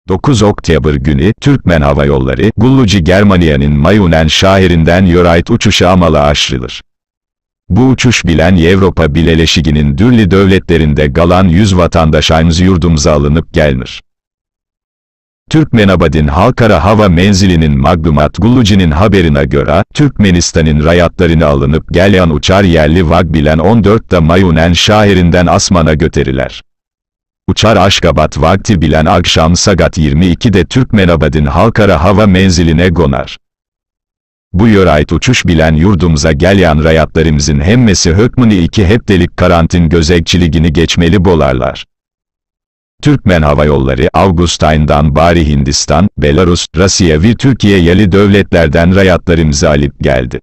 9 Oktyabr günü, Türkmen Hava Yolları, Gulluci Germaniyanın Mayunen şehrinden Yorayt uçuşu amalı aşırılır. Bu uçuş bilen Avrupa Birleşigi'nin dürli devletlerinde galan 100 vatandaşımız yurdumuza alınıp gelmir. Türkmenabadin Halkara Hava Menzili'nin Maglumat Gulluci'nin haberine göre, Türkmenistan'ın rayatlarını alınıp gelen uçar yerli vag bilen 14'te Mayunen şehrinden Asman'a göteriler. Uçar Aşgabat vakti bilen akşam saat 22'de Türkmenabadin Halkara Hava Menziline gonar. Bu yorayt uçuş bilen yurdumuza gelen rayatlarımızın hemmesi hükmünü 2 haftalık karantin gözekçiliğini geçmeli bolarlar. Türkmen Hava Yolları, Ağustos ayından bari Hindistan, Belarus, Rusya ve Türkiye yeli devletlerden rayatlarımızı alıp geldi.